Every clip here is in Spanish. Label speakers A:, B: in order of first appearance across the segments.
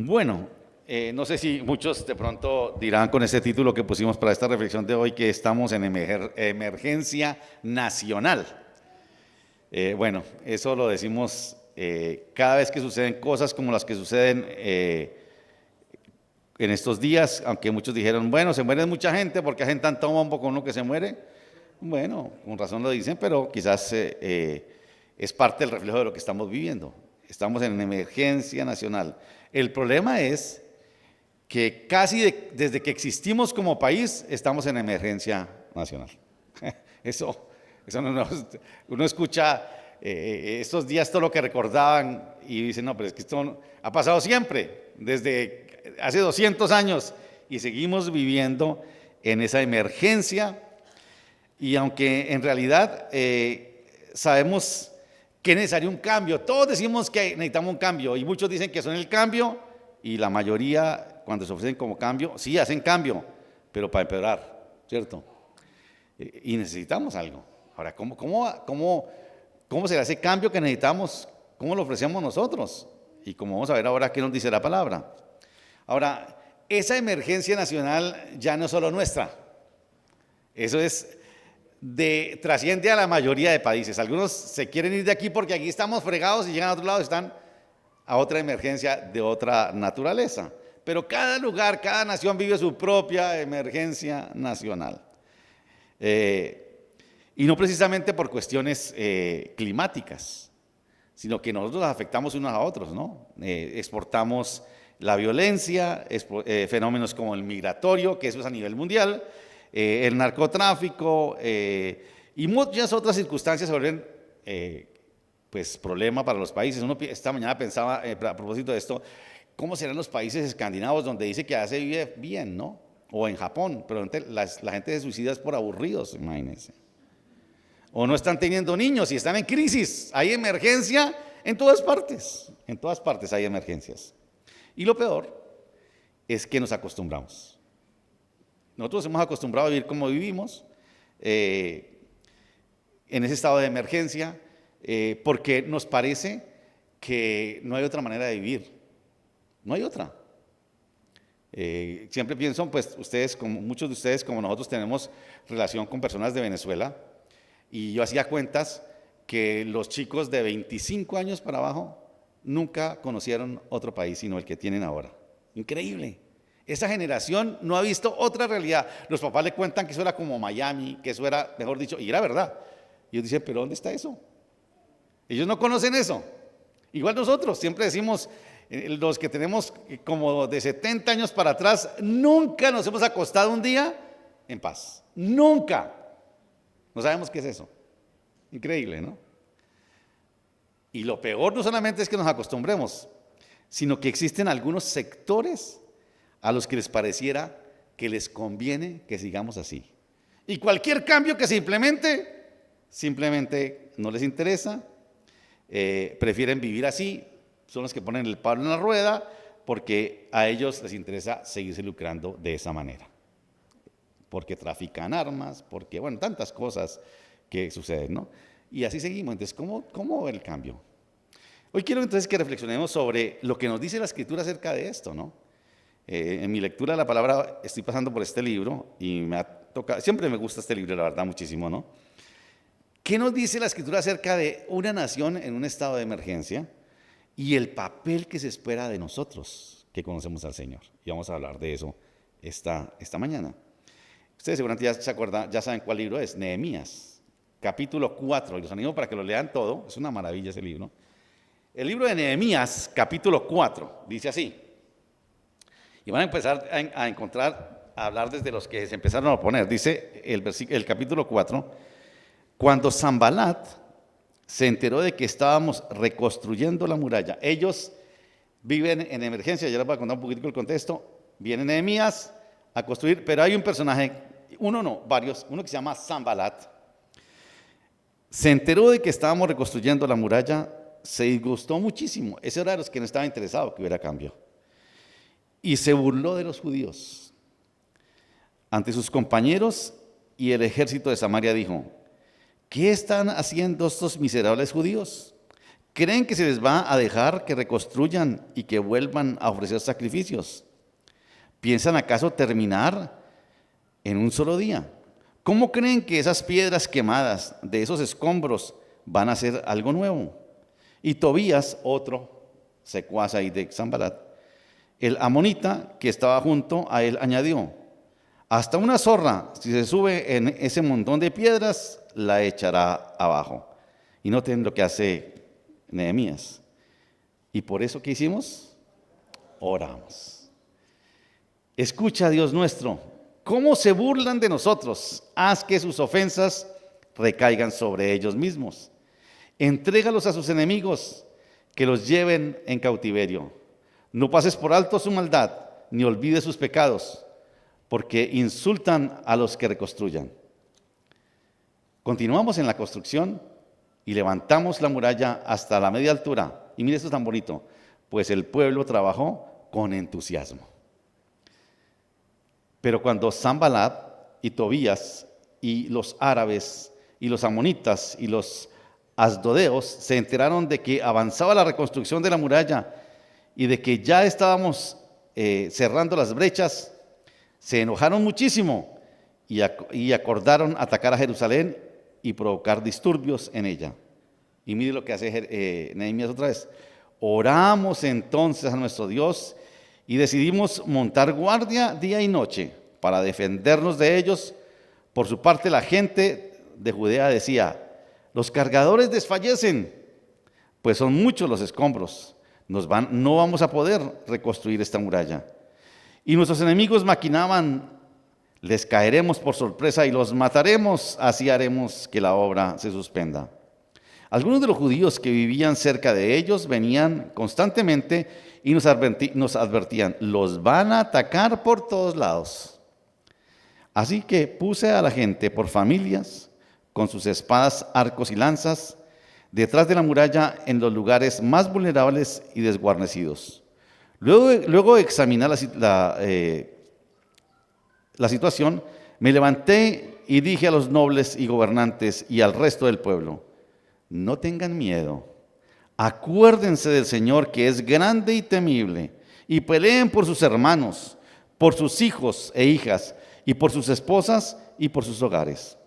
A: Bueno, no sé si muchos de pronto dirán con ese título que pusimos para esta reflexión de hoy que estamos en emergencia nacional. Bueno, eso lo decimos cada vez que suceden cosas como las que suceden en estos días, aunque muchos dijeron, bueno, se muere mucha gente porque hacen tanto bombo con uno que se muere. Bueno, con razón lo dicen, pero quizás es parte del reflejo de lo que estamos viviendo. Estamos en emergencia nacional. El problema es que casi desde que existimos como país estamos en emergencia nacional. Eso uno escucha estos días todo lo que recordaban y dice, no, pero es que esto ha pasado siempre, desde hace 200 años y seguimos viviendo en esa emergencia. Y aunque en realidad sabemos que es necesario un cambio, todos decimos que necesitamos un cambio y muchos dicen que son el cambio y la mayoría cuando se ofrecen como cambio, sí hacen cambio, pero para empeorar, ¿cierto? Y necesitamos algo. Ahora, ¿cómo será ese cambio que necesitamos? ¿Cómo lo ofrecemos nosotros? Y como vamos a ver ahora qué nos dice la palabra. Ahora, esa emergencia nacional ya no es solo nuestra, eso trasciende a la mayoría de países. Algunos se quieren ir de aquí porque aquí estamos fregados y llegan a otro lado y están a otra emergencia de otra naturaleza. Pero cada lugar, cada nación vive su propia emergencia nacional. Y no precisamente por cuestiones climáticas, sino que nosotros afectamos unos a otros, ¿no? Exportamos la violencia, fenómenos como el migratorio, que eso es a nivel mundial, el narcotráfico y muchas otras circunstancias se vuelven pues problema para los países. Esta mañana pensaba a propósito de esto, ¿cómo serán los países escandinavos donde dice que allá se vive bien, ¿no? O en Japón, pero la gente se suicida es por aburridos, imagínense. O no están teniendo niños y están en crisis, hay emergencia en todas partes hay emergencias. Y lo peor es que nos acostumbramos. Nosotros hemos acostumbrado a vivir como vivimos, en ese estado de emergencia, porque nos parece que no hay otra manera de vivir. No hay otra. Siempre pienso, pues muchos de ustedes como nosotros tenemos relación con personas de Venezuela, y yo hacía cuentas que los chicos de 25 años para abajo nunca conocieron otro país sino el que tienen ahora. Increíble. Esa generación no ha visto otra realidad. Los papás le cuentan que eso era como Miami, que eso era, mejor dicho, y era verdad. Y ellos dicen, ¿pero dónde está eso? Ellos no conocen eso. Igual nosotros, siempre decimos, los que tenemos como de 70 años para atrás, nunca nos hemos acostado un día en paz. Nunca. No sabemos qué es eso. Increíble, ¿no? Y lo peor no solamente es que nos acostumbremos, sino que existen algunos sectores a los que les pareciera que les conviene que sigamos así. Y cualquier cambio que se implemente, simplemente no les interesa, prefieren vivir así, son los que ponen el palo en la rueda, porque a ellos les interesa seguirse lucrando de esa manera. Porque trafican armas, porque, bueno, tantas cosas que suceden, ¿no? Y así seguimos. Entonces, ¿cómo el cambio? Hoy quiero entonces que reflexionemos sobre lo que nos dice la Escritura acerca de esto, ¿no? En mi lectura de la palabra estoy pasando por este libro y me ha tocado, siempre me gusta este libro, la verdad, muchísimo, ¿no? ¿Qué nos dice la Escritura acerca de una nación en un estado de emergencia y el papel que se espera de nosotros que conocemos al Señor? Y vamos a hablar de eso esta mañana. Ustedes seguramente ya se acuerdan, ya saben cuál libro es, Nehemías, capítulo 4, y los animo para que lo lean todo, es una maravilla ese libro. El libro de Nehemías, capítulo 4, dice así. Y van a empezar a hablar desde los que se empezaron a oponer. Dice el capítulo 4, cuando Sanbalat se enteró de que estábamos reconstruyendo la muralla. Ellos viven en emergencia, ya les voy a contar un poquito el contexto. Viene Nehemías a construir, pero hay un personaje, varios, uno que se llama Sanbalat. Se enteró de que estábamos reconstruyendo la muralla, se disgustó muchísimo. Ese era de los que no estaba interesado que hubiera cambio. Y se burló de los judíos. Ante sus compañeros y el ejército de Samaria dijo, ¿qué están haciendo estos miserables judíos? ¿Creen que se les va a dejar que reconstruyan y que vuelvan a ofrecer sacrificios? ¿Piensan acaso terminar en un solo día? ¿Cómo creen que esas piedras quemadas de esos escombros van a ser algo nuevo? Y Tobías, otro secuaz ahí de Sanballat, el amonita que estaba junto a él, añadió: hasta una zorra, si se sube en ese montón de piedras, la echará abajo. Y noten lo que hace Nehemías. ¿Y por eso qué hicimos? Oramos. Escucha, Dios nuestro, cómo se burlan de nosotros. Haz que sus ofensas recaigan sobre ellos mismos. Entrégalos a sus enemigos, que los lleven en cautiverio. No pases por alto su maldad, ni olvides sus pecados, porque insultan a los que reconstruyan. Continuamos en la construcción y levantamos la muralla hasta la media altura. Y mire, esto es tan bonito, pues el pueblo trabajó con entusiasmo. Pero cuando Sanballat y Tobías y los árabes y los amonitas y los asdodeos se enteraron de que avanzaba la reconstrucción de la muralla y de que ya estábamos cerrando las brechas, se enojaron muchísimo y acordaron atacar a Jerusalén y provocar disturbios en ella. Y mire lo que hace Nehemías otra vez. Oramos entonces a nuestro Dios y decidimos montar guardia día y noche para defendernos de ellos. Por su parte, la gente de Judea decía: los cargadores desfallecen, pues son muchos los escombros. No vamos a poder reconstruir esta muralla. Y nuestros enemigos maquinaban: les caeremos por sorpresa y los mataremos, así haremos que la obra se suspenda. Algunos de los judíos que vivían cerca de ellos venían constantemente y nos advertían: los van a atacar por todos lados. Así que puse a la gente por familias, con sus espadas, arcos y lanzas, detrás de la muralla en los lugares más vulnerables y desguarnecidos. Luego de examinar la situación, me levanté y dije a los nobles y gobernantes y al resto del pueblo: no tengan miedo, acuérdense del Señor, que es grande y temible, y peleen por sus hermanos, por sus hijos e hijas, y por sus esposas y por sus hogares.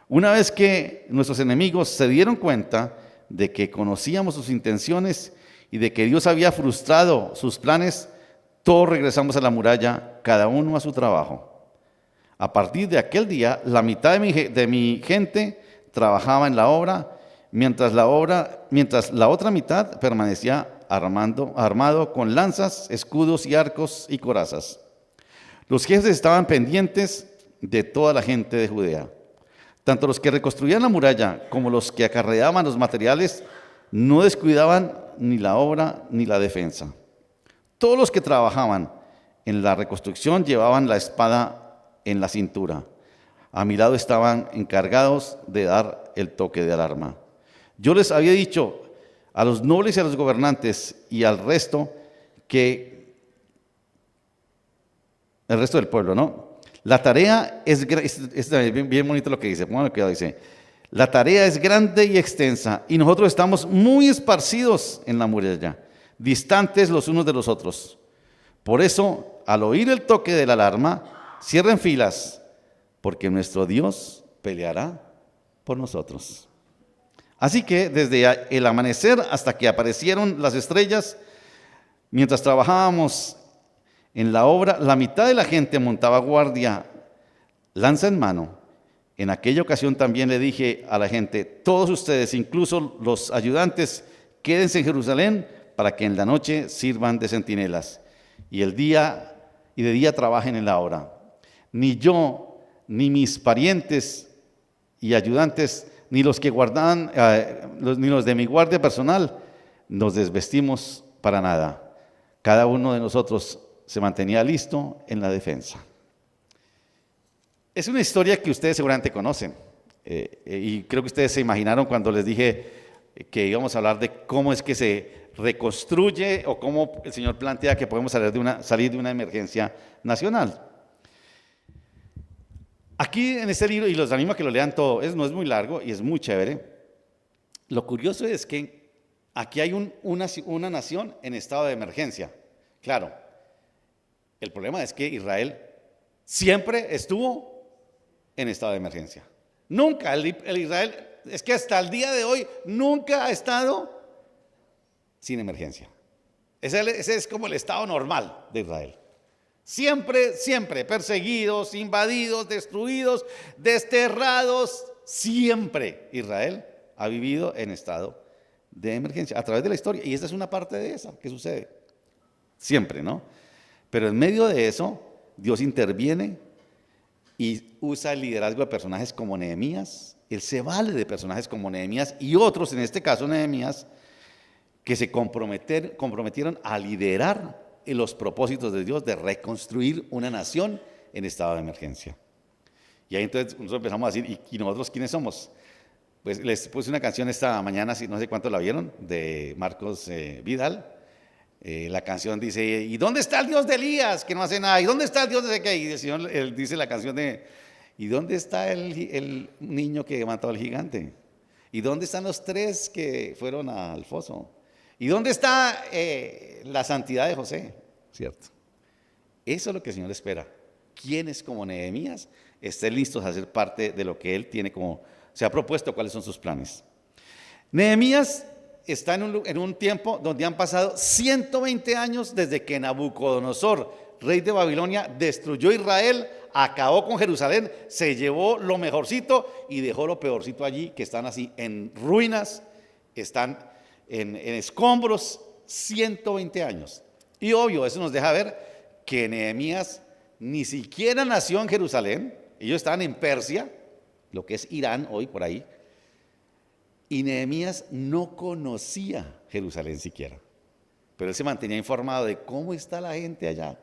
A: Una vez que nuestros enemigos se dieron cuenta de que conocíamos sus intenciones y de que Dios había frustrado sus planes, todos regresamos a la muralla, cada uno a su trabajo. A partir de aquel día, la mitad de mi gente trabajaba en la obra, mientras la otra mitad permanecía armado con lanzas, escudos y arcos y corazas. Los jefes estaban pendientes de toda la gente de Judea. Tanto los que reconstruían la muralla como los que acarreaban los materiales no descuidaban ni la obra ni la defensa. Todos los que trabajaban en la reconstrucción llevaban la espada en la cintura. A mi lado estaban encargados de dar el toque de alarma. Yo les había dicho a los nobles y a los gobernantes y al resto el resto del pueblo, ¿no? La tarea es bien bonito lo que dice. Bueno, cuidado, dice: la tarea es grande y extensa y nosotros estamos muy esparcidos en la muralla, distantes los unos de los otros. Por eso, al oír el toque de la alarma, cierren filas, porque nuestro Dios peleará por nosotros. Así que desde el amanecer hasta que aparecieron las estrellas, mientras trabajábamos en la obra, la mitad de la gente montaba guardia, lanza en mano. En aquella ocasión también le dije a la gente: todos ustedes, incluso los ayudantes, quédense en Jerusalén para que en la noche sirvan de centinelas y de día trabajen en la obra. Ni yo, ni mis parientes y ayudantes, ni los que guardaban, ni los de mi guardia personal, nos desvestimos para nada. Cada uno de nosotros se mantenía listo en la defensa. Es una historia que ustedes seguramente conocen, y creo que ustedes se imaginaron cuando les dije que íbamos a hablar de cómo es que se reconstruye o cómo el Señor plantea que podemos salir de una emergencia nacional. Aquí en este libro, y los animo a que lo lean todo, no es muy largo y es muy chévere. Lo curioso es que Aquí hay una nación en estado de emergencia. Claro, el problema es que Israel siempre estuvo en estado de emergencia. Nunca, el Israel, es que hasta el día de hoy, nunca ha estado sin emergencia. Ese es como el estado normal de Israel. Siempre, siempre, perseguidos, invadidos, destruidos, desterrados, siempre Israel ha vivido en estado de emergencia a través de la historia. Y esta es una parte de esa que sucede. Siempre, ¿no? Pero en medio de eso, Dios interviene y usa el liderazgo de personajes como Nehemías. Él se vale de personajes como Nehemías y otros, en este caso Nehemías, que se comprometieron a liderar en los propósitos de Dios de reconstruir una nación en estado de emergencia. Y ahí entonces nosotros empezamos a decir, ¿y nosotros quiénes somos? Pues les puse una canción esta mañana, no sé cuántos la vieron, de Marcos Vidal. La canción dice, ¿y dónde está el Dios de Elías que no hace nada? ¿Y dónde está el Dios de qué? Y el Señor él dice la canción de, ¿y dónde está el niño que mató al gigante? ¿Y dónde están los 3 que fueron al foso? ¿Y dónde está la santidad de José? ¿Cierto? Eso es lo que el Señor espera. Quienes como Nehemías estén listos a hacer parte de lo que Él tiene como, se ha propuesto, cuáles son sus planes. Nehemías está en un tiempo donde han pasado 120 años desde que Nabucodonosor, rey de Babilonia, destruyó Israel, acabó con Jerusalén, se llevó lo mejorcito y dejó lo peorcito allí, que están así en ruinas, están en escombros, 120 años. Y obvio, eso nos deja ver que Nehemías ni siquiera nació en Jerusalén, ellos estaban en Persia, lo que es Irán hoy por ahí, y Nehemías no conocía Jerusalén siquiera, pero él se mantenía informado de cómo está la gente allá.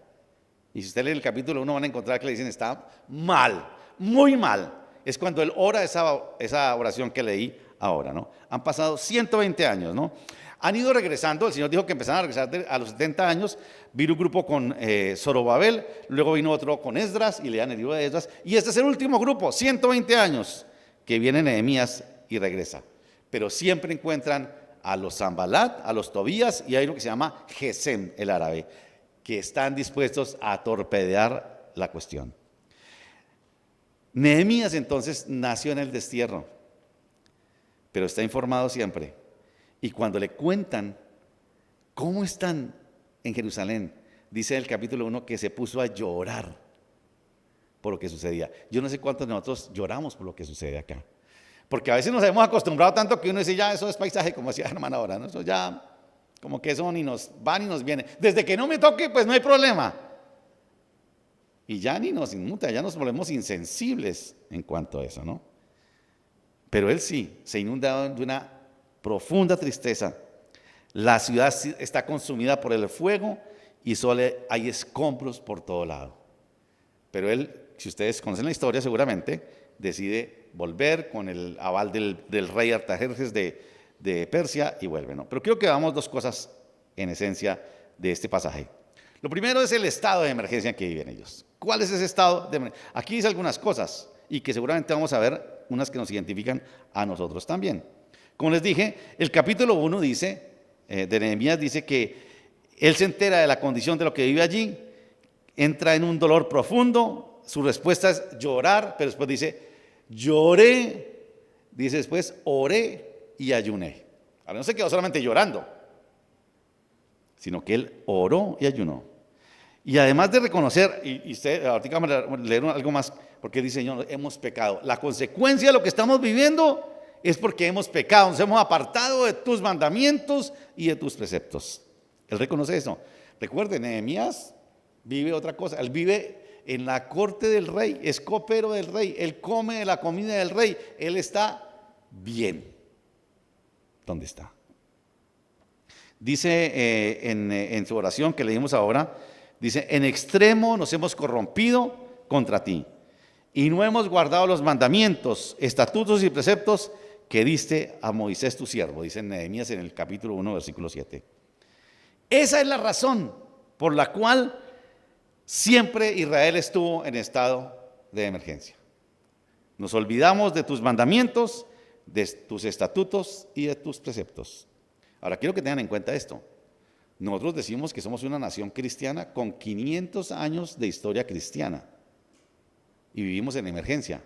A: Y si usted lee el capítulo 1 van a encontrar que le dicen está mal, muy mal. Es cuando él ora esa oración que leí ahora, ¿no? Han pasado 120 años, ¿no? Han ido regresando, el Señor dijo que empezaron a regresar a los 70 años, vino un grupo con Zorobabel, luego vino otro con Esdras y lean el libro de Esdras, y este es el último grupo, 120 años, que viene Nehemías y regresa. Pero siempre encuentran a los Zambalat, a los Tobías, y hay uno que se llama Gesem, el árabe, que están dispuestos a torpedear la cuestión. Nehemías entonces nació en el destierro, pero está informado siempre. Y cuando le cuentan cómo están en Jerusalén, dice el capítulo 1 que se puso a llorar por lo que sucedía. Yo no sé cuántos de nosotros lloramos por lo que sucede acá. Porque a veces nos hemos acostumbrado tanto que uno dice, ya, eso es paisaje, como decía Germán ahora, ¿no? Eso ya, como que eso ni nos va ni nos viene. Desde que no me toque, pues no hay problema. Y ya ni nos inmuta, ya nos volvemos insensibles en cuanto a eso, ¿no? Pero él sí, se inunda de una profunda tristeza. La ciudad está consumida por el fuego y solo hay escombros por todo lado. Pero él, si ustedes conocen la historia seguramente, decide volver con el aval del rey Artajerjes de Persia y vuelve, ¿no? Pero quiero que veamos 2 cosas en esencia de este pasaje. Lo primero es el estado de emergencia en que viven ellos. ¿Cuál es ese estado de emergencia? Aquí dice algunas cosas y que seguramente vamos a ver unas que nos identifican a nosotros también. Como les dije, el capítulo 1 dice, de Nehemías dice que él se entera de la condición de lo que vive allí, entra en un dolor profundo, su respuesta es llorar, pero después dice, lloré, dice después, oré y ayuné. Ahora no se quedó solamente llorando, sino que él oró y ayunó. Y además de reconocer, y usted, ahorita vamos a leer algo más, porque dice, Señor, hemos pecado. La consecuencia de lo que estamos viviendo es porque hemos pecado, nos hemos apartado de tus mandamientos y de tus preceptos. Él reconoce eso. Recuerden, Nehemías vive otra cosa, él vive en la corte del rey, es copero del rey, él come de la comida del rey, él está bien. ¿Dónde está? Dice en su oración que leímos ahora, dice, en extremo nos hemos corrompido contra ti y no hemos guardado los mandamientos, estatutos y preceptos que diste a Moisés tu siervo, dice Nehemías en el capítulo 1, versículo 7. Esa es la razón por la cual siempre Israel estuvo en estado de emergencia. Nos olvidamos de tus mandamientos, de tus estatutos y de tus preceptos. Ahora, quiero que tengan en cuenta esto. Nosotros decimos que somos una nación cristiana con 500 años de historia cristiana y vivimos en emergencia.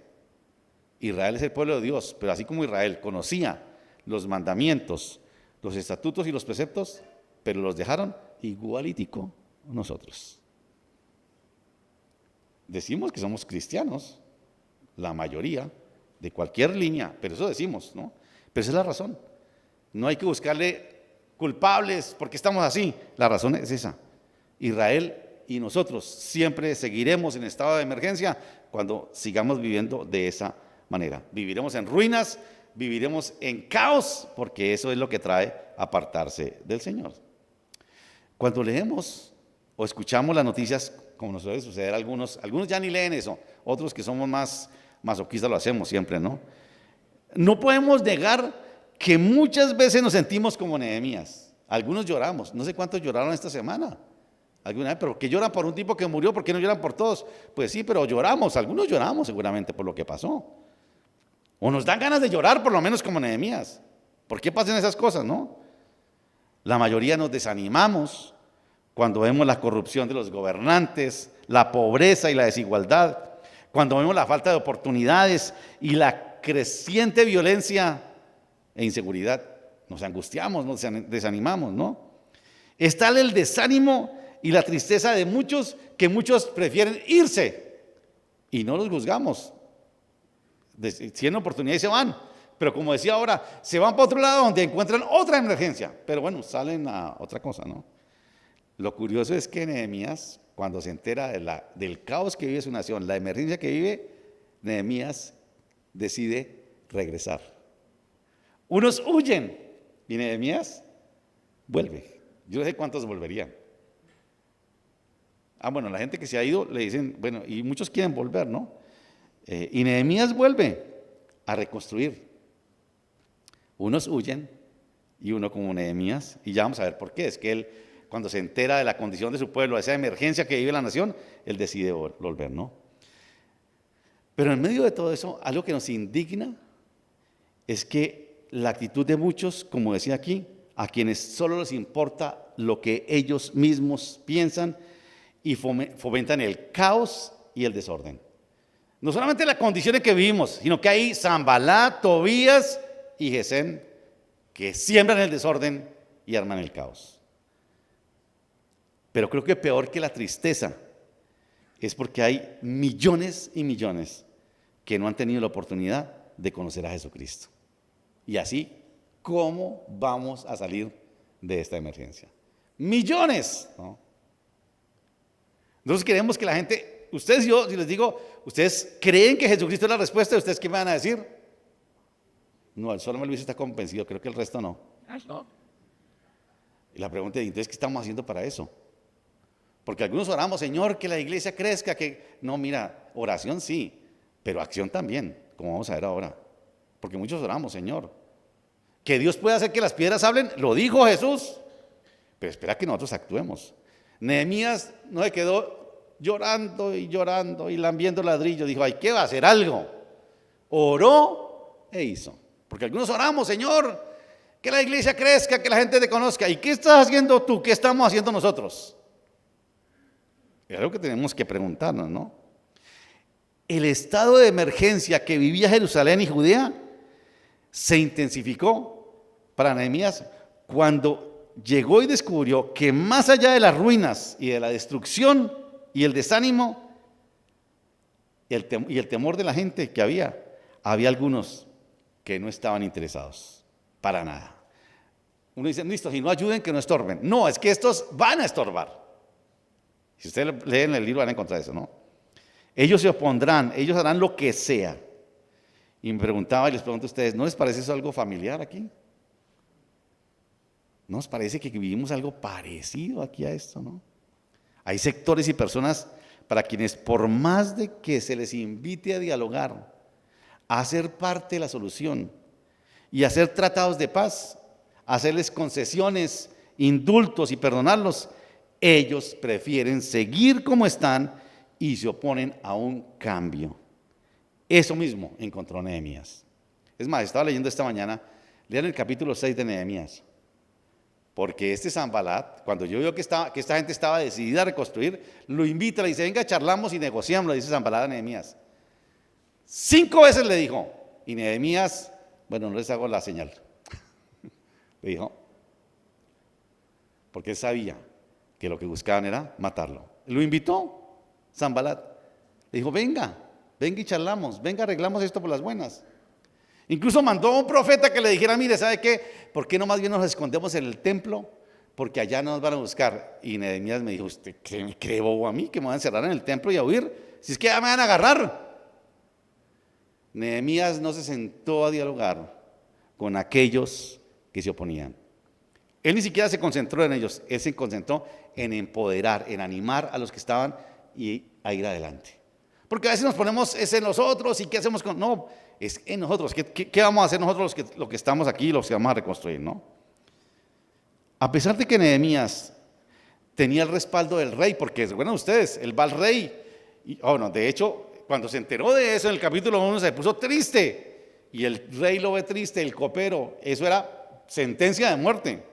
A: Israel es el pueblo de Dios, pero así como Israel conocía los mandamientos, los estatutos y los preceptos, pero los dejaron igualitico nosotros. Decimos que somos cristianos, la mayoría, de cualquier línea, pero eso decimos, ¿no? Pero esa es la razón. No hay que buscarle culpables porque estamos así. La razón es esa. Israel y nosotros siempre seguiremos en estado de emergencia cuando sigamos viviendo de esa manera. Viviremos en ruinas, viviremos en caos, porque eso es lo que trae apartarse del Señor. Cuando leemos o escuchamos las noticias, como nos suele suceder a algunos ya ni leen eso, otros que somos más masoquistas lo hacemos siempre, ¿no? No podemos negar que muchas veces nos sentimos como Nehemías. Algunos lloramos, no sé cuántos lloraron esta semana. Alguna vez, pero que lloran por un tipo que murió, ¿por qué no lloran por todos? Pues sí, pero lloramos, algunos lloramos seguramente por lo que pasó. O nos dan ganas de llorar por lo menos como Nehemías. ¿Por qué pasan esas cosas, no? La mayoría nos desanimamos cuando vemos la corrupción de los gobernantes, la pobreza y la desigualdad, cuando vemos la falta de oportunidades y la creciente violencia e inseguridad. Nos angustiamos, nos desanimamos, ¿no? Es tal el desánimo y la tristeza de muchos que muchos prefieren irse y no los juzgamos. Tienen oportunidad y se van, pero como decía ahora, se van para otro lado donde encuentran otra emergencia, pero bueno, salen a otra cosa, ¿no? Lo curioso es que Nehemías, cuando se entera del caos que vive su nación, la emergencia que vive, Nehemías decide regresar. Unos huyen y Nehemías vuelve. Yo no sé cuántos volverían. Bueno, la gente que se ha ido le dicen, bueno, y muchos quieren volver, ¿no? Y Nehemías vuelve a reconstruir. Unos huyen y uno como Nehemías, y ya vamos a ver por qué. Es que él, cuando se entera de la condición de su pueblo, de esa emergencia que vive la nación, él decide volver, ¿no? Pero en medio de todo eso, algo que nos indigna es que la actitud de muchos, como decía aquí, a quienes solo les importa lo que ellos mismos piensan y fomentan el caos y el desorden. No solamente la condición en que vivimos, sino que hay Sanballat, Tobías y Gesem que siembran el desorden y arman el caos. Pero creo que peor que la tristeza es porque hay millones y millones que no han tenido la oportunidad de conocer a Jesucristo. Y así, ¿cómo vamos a salir de esta emergencia? Millones, ¿no? Nosotros queremos que la gente, ustedes y yo, si les digo, ¿ustedes creen que Jesucristo es la respuesta? ¿Ustedes qué me van a decir? No, solo Luis está convencido, creo que el resto no. No. Y la pregunta es, entonces, ¿qué estamos haciendo para eso? Porque algunos oramos, Señor, que la iglesia crezca, que... No, mira, oración sí, pero acción también, como vamos a ver ahora. Porque muchos oramos, Señor, que Dios pueda hacer que las piedras hablen, lo dijo Jesús, pero espera que nosotros actuemos. Nehemías no se quedó llorando y lambiendo ladrillo, dijo, hay que hacer algo. Oró e hizo. Porque algunos oramos, Señor, que la iglesia crezca, que la gente te conozca. ¿Y qué estás haciendo tú? ¿Qué estamos haciendo nosotros? Es algo que tenemos que preguntarnos, ¿no? El estado de emergencia que vivía Jerusalén y Judea se intensificó para Nehemías cuando llegó y descubrió que más allá de las ruinas y de la destrucción y el desánimo y el temor de la gente que había algunos que no estaban interesados para nada. Uno dice, listo, si no ayuden, que no estorben. No, es que estos van a estorbar. Si ustedes leen el libro van a encontrar eso, ¿no? Ellos se opondrán, ellos harán lo que sea. Y me preguntaba y les pregunto a ustedes, ¿no les parece eso algo familiar aquí? ¿No os parece que vivimos algo parecido aquí a esto, no? Hay sectores y personas para quienes por más de que se les invite a dialogar, a ser parte de la solución y a hacer tratados de paz, a hacerles concesiones, indultos y perdonarlos, ellos prefieren seguir como están y se oponen a un cambio. Eso mismo encontró Nehemías. Es más, estaba leyendo esta mañana, lean el capítulo 6 de Nehemías. Porque este Sanbalat, cuando yo veo que esta gente estaba decidida a reconstruir, lo invita, le dice, venga, charlamos y negociamos, le dice Sanbalat a Nehemías. 5 veces le dijo, y Nehemías, bueno, no les hago la señal, le dijo, porque él sabía que lo que buscaban era matarlo. Lo invitó Sanbalat, le dijo, venga y charlamos, venga, arreglamos esto por las buenas. Incluso mandó a un profeta que le dijera, mire, ¿sabe qué? ¿Por qué no más bien nos escondemos en el templo? Porque allá nos van a buscar. Y Nehemías me dijo, ¿usted me cree bobo a mí que me van a encerrar en el templo y a huir? Si es que ya me van a agarrar. Nehemías no se sentó a dialogar con aquellos que se oponían. Él ni siquiera se concentró en ellos, él se concentró en empoderar, en animar a los que estaban y a ir adelante. Porque a veces nos ponemos es en nosotros y ¿qué hacemos con...? No, es en nosotros. ¿Qué vamos a hacer nosotros los que estamos aquí y los que vamos a reconstruir, no? A pesar de que Nehemías tenía el respaldo del rey, porque recuerdan ustedes, él va al rey, y, de hecho, cuando se enteró de eso en el capítulo 1 se puso triste, y el rey lo ve triste, el copero, eso era sentencia de muerte,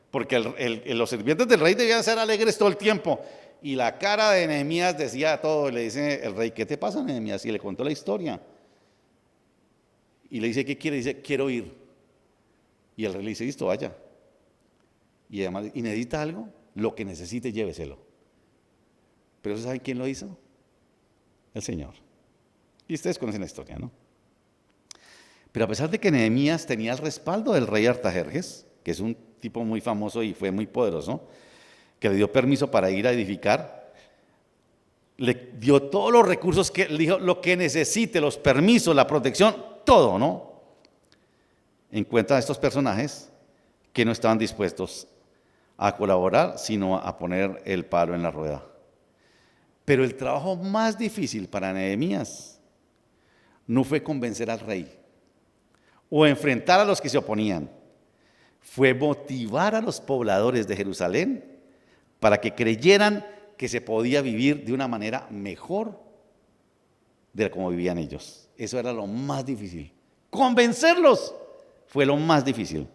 A: porque los sirvientes del rey debían ser alegres todo el tiempo, y la cara de Nehemías decía todo, y le dice el rey, ¿qué te pasa, Nehemías? Y le contó la historia. Y le dice, ¿qué quiere? Dice, quiero ir. Y el rey le dice, listo, vaya. Y además, ¿y necesita algo? Lo que necesite, lléveselo. Pero ¿saben quién lo hizo? El Señor. Y ustedes conocen la historia, ¿no? Pero a pesar de que Nehemías tenía el respaldo del rey Artajerjes, que es un tipo muy famoso y fue muy poderoso, que le dio permiso para ir a edificar, le dio todos los recursos, que le dijo lo que necesite, los permisos, la protección, todo, ¿no? Encuentra a estos personajes que no estaban dispuestos a colaborar, sino a poner el palo en la rueda. Pero el trabajo más difícil para Nehemías no fue convencer al rey o enfrentar a los que se oponían, fue motivar a los pobladores de Jerusalén para que creyeran que se podía vivir de una manera mejor de como vivían ellos. Eso era lo más difícil. Convencerlos fue lo más difícil.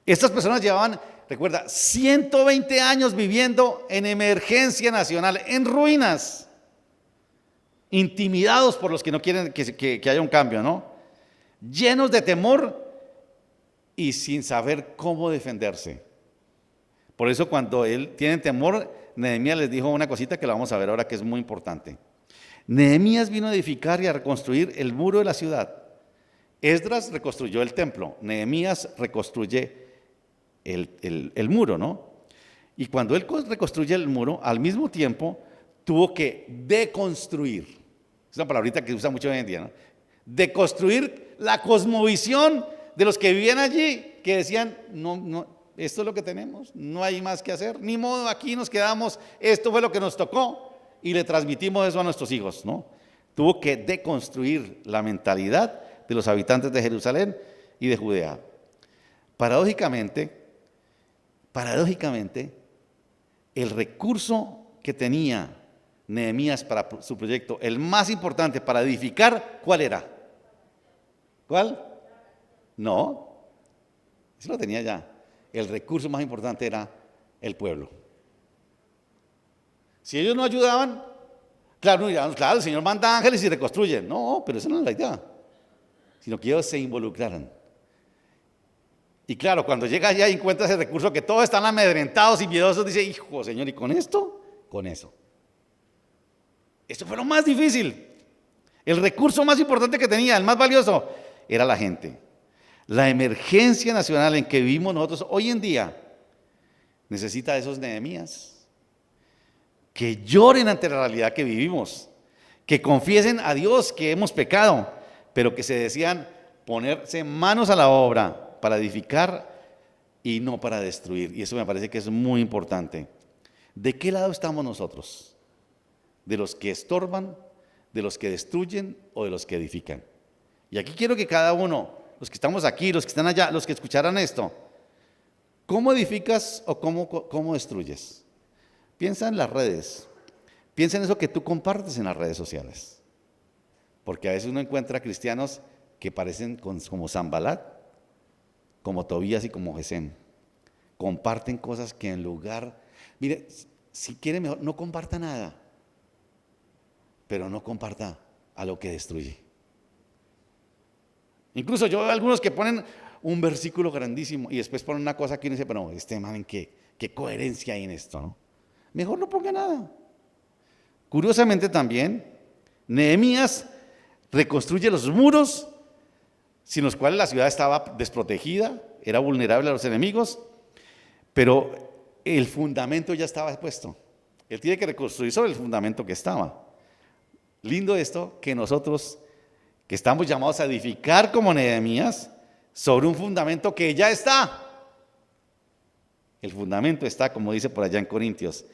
A: Estas personas llevaban, recuerda, 120 años viviendo en emergencia nacional, en ruinas, intimidados por los que no quieren que haya un cambio, ¿no? Llenos de temor y sin saber cómo defenderse. Por eso cuando él tiene temor, Nehemías les dijo una cosita que la vamos a ver ahora que es muy importante. Nehemías vino a edificar y a reconstruir el muro de la ciudad. Esdras reconstruyó el templo, Nehemías reconstruye el muro, ¿no? Y cuando él reconstruye el muro, al mismo tiempo tuvo que deconstruir. Es una palabrita que se usa mucho hoy en día, ¿no? Deconstruir la cosmovisión de los que vivían allí, que decían, no, esto es lo que tenemos, no hay más que hacer, ni modo, aquí nos quedamos, esto fue lo que nos tocó, y le transmitimos eso a nuestros hijos, ¿no? Tuvo que deconstruir la mentalidad de los habitantes de Jerusalén y de Judea. Paradójicamente, el recurso que tenía Nehemías para su proyecto, el más importante para edificar, ¿cuál era? ¿Cuál? No, eso lo tenía ya. El recurso más importante era el pueblo. Si ellos no ayudaban, claro, el Señor manda ángeles y reconstruyen. No, pero esa no es la idea, sino que ellos se involucraran. Y claro, cuando llega allá y encuentra ese recurso que todos están amedrentados y miedosos, dice, hijo, Señor, ¿y con esto? Con eso. Esto fue lo más difícil. El recurso más importante que tenía, el más valioso, era la gente. La emergencia nacional en que vivimos nosotros hoy en día necesita de esos Nehemías que lloren ante la realidad que vivimos, que confiesen a Dios que hemos pecado, pero que se decían ponerse manos a la obra para edificar y no para destruir. Y eso me parece que es muy importante. ¿De qué lado estamos nosotros? ¿De los que estorban, de los que destruyen o de los que edifican? Y aquí quiero que cada uno, los que estamos aquí, los que están allá, los que escucharan esto, ¿cómo edificas o cómo destruyes? Piensa en las redes, piensa en eso que tú compartes en las redes sociales, porque a veces uno encuentra cristianos que parecen como Sanbalat, como Tobías y como Gesem, comparten cosas que en lugar, mire, si quiere mejor, no comparta nada, pero no comparta a lo que destruye. Incluso yo veo algunos que ponen un versículo grandísimo y después ponen una cosa que uno dice, pero no, este man, ¿qué coherencia hay en esto, no? Mejor no ponga nada. Curiosamente también, Nehemías reconstruye los muros sin los cuales la ciudad estaba desprotegida, era vulnerable a los enemigos, pero el fundamento ya estaba puesto. Él tiene que reconstruir sobre el fundamento que estaba. Lindo esto, que nosotros, que estamos llamados a edificar como Nehemías, sobre un fundamento que ya está. El fundamento está, como dice por allá en Corintios,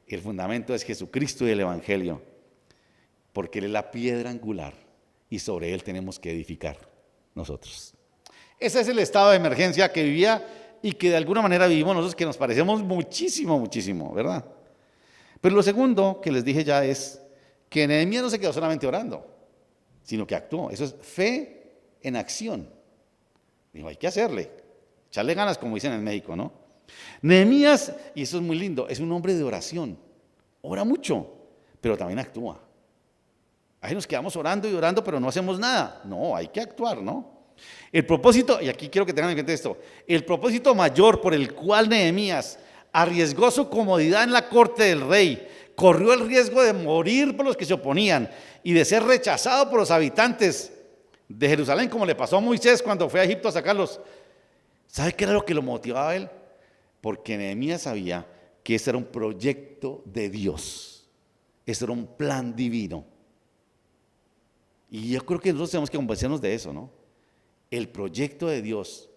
A: el fundamento es Jesucristo y el Evangelio, porque Él es la piedra angular y sobre Él tenemos que edificar nosotros. Ese es el estado de emergencia que vivía y que de alguna manera vivimos nosotros, que nos parecemos muchísimo, muchísimo, ¿verdad? Pero lo segundo que les dije ya es que Nehemías no se quedó solamente orando, sino que actuó. Eso es fe en acción. Dijo, hay que hacerle, echarle ganas, como dicen en México, ¿no? Nehemías, y eso es muy lindo, es un hombre de oración. Ora mucho, pero también actúa. Ahí nos quedamos orando y orando, pero no hacemos nada. No, hay que actuar, ¿no? El propósito, y aquí quiero que tengan en cuenta esto, el propósito mayor por el cual Nehemías arriesgó su comodidad en la corte del rey, corrió el riesgo de morir por los que se oponían y de ser rechazado por los habitantes de Jerusalén, como le pasó a Moisés cuando fue a Egipto a sacarlos. ¿Sabe qué era lo que lo motivaba a él? Porque Nehemías sabía que ese era un proyecto de Dios, ese era un plan divino. Y yo creo que nosotros tenemos que convencernos de eso, ¿no? El proyecto de Dios.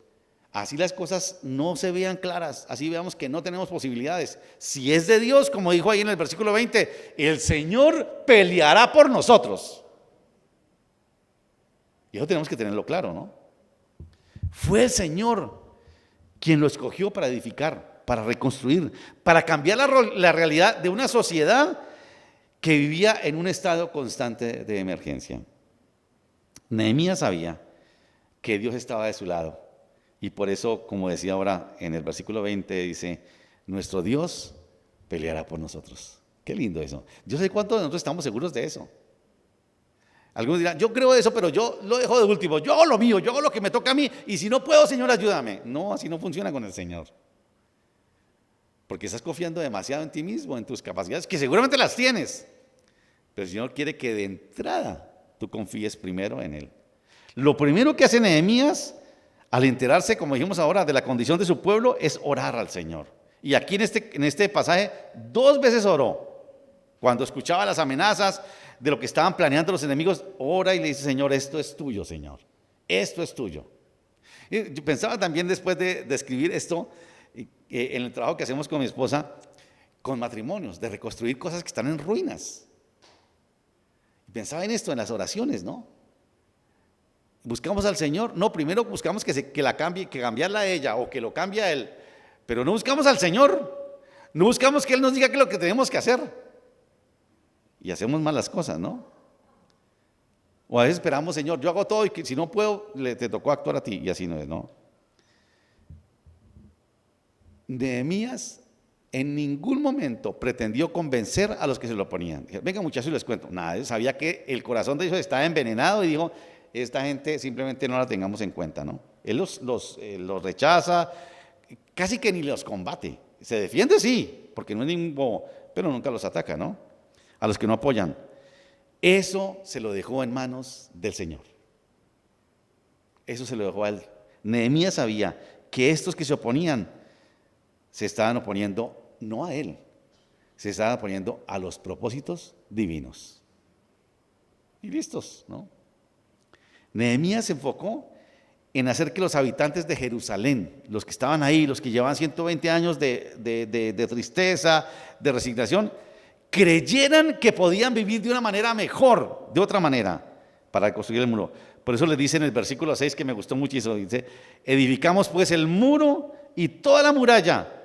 A: Así las cosas no se vean claras, así veamos que no tenemos posibilidades. Si es de Dios, como dijo ahí en el versículo 20, el Señor peleará por nosotros. Y eso tenemos que tenerlo claro, ¿no? Fue el Señor quien lo escogió para edificar, para reconstruir, para cambiar la realidad de una sociedad que vivía en un estado constante de emergencia. Nehemías sabía que Dios estaba de su lado y por eso, como decía ahora en el versículo 20, dice, nuestro Dios peleará por nosotros. Qué lindo eso. Yo sé cuántos de nosotros estamos seguros de eso. Algunos dirán, yo creo eso, pero yo lo dejo de último, yo hago lo mío, yo hago lo que me toca a mí, y si no puedo, Señor, ayúdame. No, así no funciona con el Señor. Porque estás confiando demasiado en ti mismo, en tus capacidades, que seguramente las tienes. Pero el Señor quiere que de entrada tú confíes primero en Él. Lo primero que hace Nehemías, al enterarse, como dijimos ahora, de la condición de su pueblo, es orar al Señor. Y aquí en este pasaje, 2 veces oró. Cuando escuchaba las amenazas de lo que estaban planeando los enemigos, ora y le dice, Señor, esto es tuyo, Señor. Esto es tuyo. Y yo pensaba también después de escribir esto, en el trabajo que hacemos con mi esposa, con matrimonios, de reconstruir cosas que están en ruinas. Pensaba en esto, en las oraciones, ¿no? Buscamos al Señor, no, primero buscamos que la cambie, que cambiarla a ella o que lo cambie a Él, pero no buscamos al Señor, no buscamos que Él nos diga qué es lo que tenemos que hacer. Y hacemos mal las cosas, ¿no? O a veces esperamos, Señor, yo hago todo y que si no puedo, te tocó actuar a ti, y así no es, ¿no? Nehemías en ningún momento pretendió convencer a los que se lo oponían. Venga, muchachos, les cuento. Nada, sabía que el corazón de ellos estaba envenenado y dijo, esta gente simplemente no la tengamos en cuenta, ¿no? Él los rechaza, casi que ni los combate. Se defiende, sí, porque no es ningún bobo, pero nunca los ataca, ¿no? A los que no apoyan. Eso se lo dejó en manos del Señor. Eso se lo dejó a él. Nehemías sabía que estos que se oponían se estaban oponiendo no a él, se estaban oponiendo a los propósitos divinos. Y listos, ¿no? Nehemías se enfocó en hacer que los habitantes de Jerusalén, los que estaban ahí, los que llevaban 120 años de tristeza, de resignación, creyeran que podían vivir de una manera mejor, de otra manera, para construir el muro. Por eso les dice en el versículo 6, que me gustó muchísimo, dice, edificamos pues el muro y toda la muralla,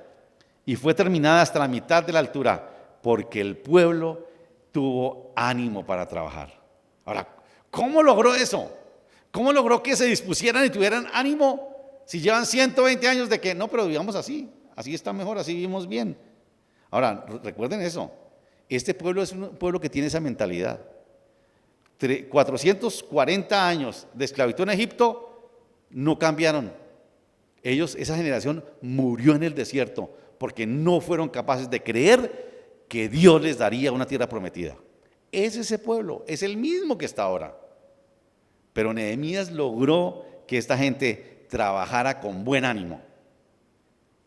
A: y fue terminada hasta la mitad de la altura, porque el pueblo tuvo ánimo para trabajar. Ahora, ¿cómo logró eso? ¿Cómo logró que se dispusieran y tuvieran ánimo si llevan 120 años de que no, pero vivamos así? así está mejor, así vivimos bien. Ahora, recuerden eso, este pueblo es un pueblo que tiene esa mentalidad. 440 años de esclavitud en Egipto no cambiaron. Ellos, esa generación murió en el desierto porque no fueron capaces de creer que Dios les daría una tierra prometida. Es ese pueblo, es el mismo que está ahora. Pero Nehemías logró que esta gente trabajara con buen ánimo.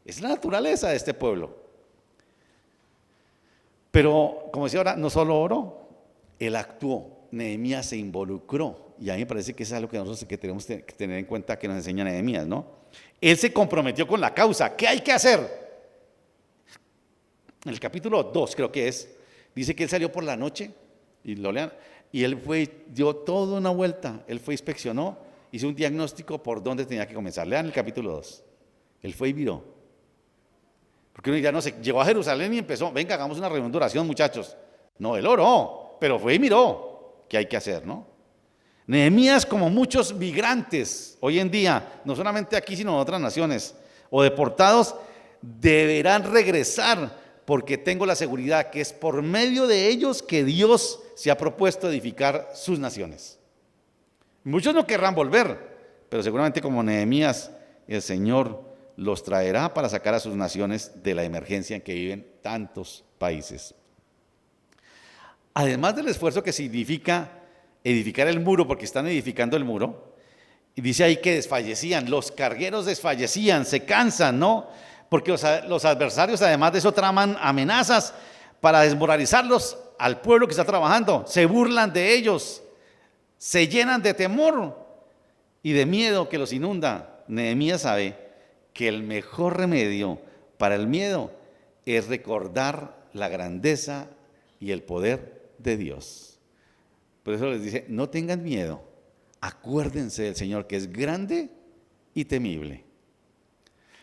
A: Es la naturaleza de este pueblo. Pero, como decía ahora, no solo oró, él actuó. Nehemías se involucró. Y a mí me parece que eso es algo que nosotros que tenemos que tener en cuenta que nos enseña Nehemías, ¿no? Él se comprometió con la causa. ¿Qué hay que hacer? En el capítulo 2 creo que es, dice que él salió por la noche, y lo lean, y él fue, dio toda una vuelta, él fue, inspeccionó, hizo un diagnóstico por dónde tenía que comenzar. Lean el capítulo 2. Él fue y miró. Porque uno ya no sé, llegó a Jerusalén y empezó, venga, hagamos una reunión de oración, muchachos. No, él oró, pero fue y miró qué hay que hacer, ¿no? Nehemías, como muchos migrantes hoy en día, no solamente aquí, sino en otras naciones, o deportados, deberán regresar, porque tengo la seguridad que es por medio de ellos que Dios se ha propuesto edificar sus naciones. Muchos no querrán volver, pero seguramente como Nehemías, el Señor los traerá para sacar a sus naciones de la emergencia en que viven tantos países. Además del esfuerzo que significa edificar el muro, porque están edificando el muro, y dice ahí que desfallecían, los cargueros desfallecían, se cansan, ¿no? Porque los adversarios, además de eso, traman amenazas para desmoralizarlos al pueblo que está trabajando, se burlan de ellos, se llenan de temor y de miedo que los inunda. Nehemías sabe que el mejor remedio para el miedo es recordar la grandeza y el poder de Dios. Por eso les dice, no tengan miedo, acuérdense del Señor que es grande y temible.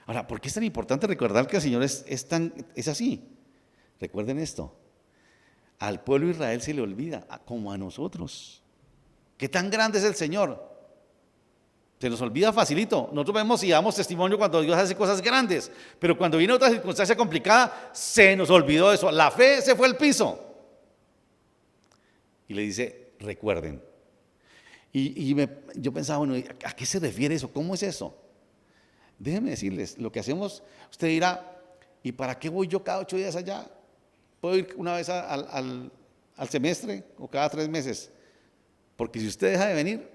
A: Ahora, ¿por qué es tan importante recordar que el Señor es así? Recuerden esto, al pueblo de Israel se le olvida, como a nosotros. ¿Qué tan grande es el Señor? Se nos olvida facilito. Nosotros vemos y damos testimonio cuando Dios hace cosas grandes, pero cuando viene otra circunstancia complicada, se nos olvidó eso. La fe se fue al piso. Y le dice, recuerden. Yo pensaba, bueno, ¿a qué se refiere eso? ¿Cómo es eso? Déjenme decirles, lo que hacemos, usted dirá, ¿y para qué voy yo cada 8 días allá? ¿Puedo ir una vez al semestre o cada 3 meses? Porque si usted deja de venir,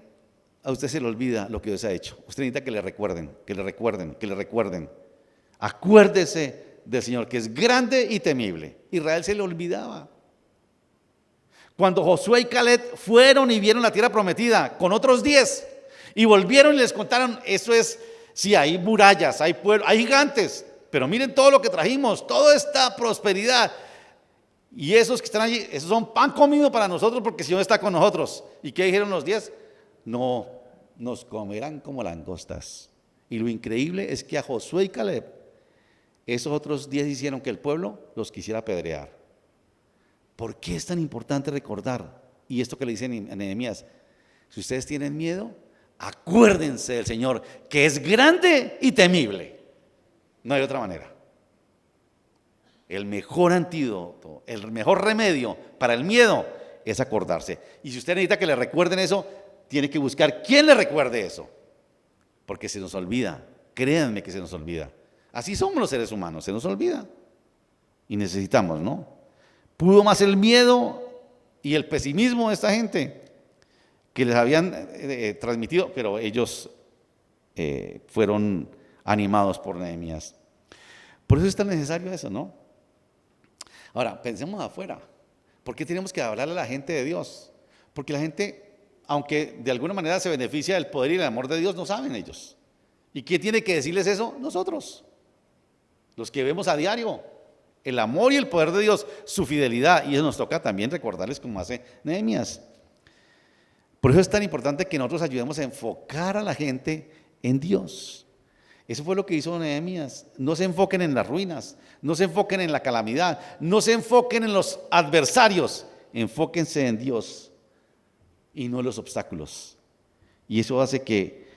A: a usted se le olvida lo que Dios ha hecho. Usted necesita que le recuerden, que le recuerden, que le recuerden. Acuérdese del Señor, que es grande y temible. Israel se le olvidaba. Cuando Josué y Caleb fueron y vieron la tierra prometida con otros 10 y volvieron y les contaron, eso es, sí, hay murallas, hay pueblos, hay gigantes, pero miren todo lo que trajimos, toda esta prosperidad. Y esos que están allí, esos son pan comido para nosotros porque el Señor está con nosotros. ¿Y qué dijeron los 10? No, nos comerán como langostas. Y lo increíble es que a Josué y Caleb, esos otros 10 hicieron que el pueblo los quisiera apedrear. ¿Por qué es tan importante recordar? Y esto que le dicen a Nehemías, si ustedes tienen miedo, acuérdense del Señor, que es grande y temible. No hay otra manera. El mejor antídoto, el mejor remedio para el miedo es acordarse. Y si usted necesita que le recuerden eso, tiene que buscar quién le recuerde eso. Porque se nos olvida, créanme que se nos olvida. Así somos los seres humanos, se nos olvida. Y necesitamos, ¿no? Pudo más el miedo y el pesimismo de esta gente que les habían transmitido, pero ellos fueron animados por Nehemías. Por eso es tan necesario eso, ¿no? Ahora, pensemos afuera. ¿Por qué tenemos que hablarle a la gente de Dios? Porque la gente, aunque de alguna manera se beneficia del poder y el amor de Dios, no saben ellos. ¿Y quién tiene que decirles eso? Nosotros, los que vemos a diario el amor y el poder de Dios, su fidelidad, y eso nos toca también recordarles como hace Nehemías. Por eso es tan importante que nosotros ayudemos a enfocar a la gente en Dios. Eso fue lo que hizo Nehemías. No se enfoquen en las ruinas, no se enfoquen en la calamidad, no se enfoquen en los adversarios, enfóquense en Dios y no en los obstáculos. Y eso hace que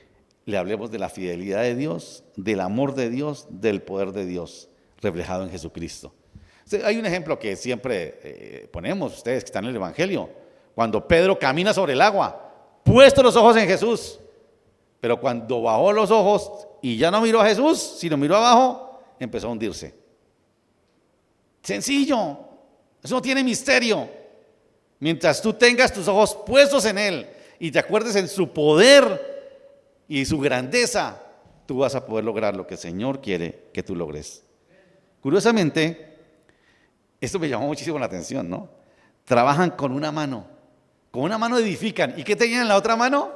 A: le hablemos de la fidelidad de Dios, del amor de Dios, del poder de Dios reflejado en Jesucristo. Hay un ejemplo que siempre ponemos, ustedes que están en el Evangelio, cuando Pedro camina sobre el agua, puesto los ojos en Jesús, pero cuando bajó los ojos y ya no miró a Jesús, sino miró abajo, empezó a hundirse. Sencillo, eso no tiene misterio. Mientras tú tengas tus ojos puestos en Él y te acuerdes en su poder y su grandeza, tú vas a poder lograr lo que el Señor quiere que tú logres. Curiosamente, esto me llamó muchísimo la atención, ¿no? Trabajan con una mano edifican. ¿Y qué tenían en la otra mano?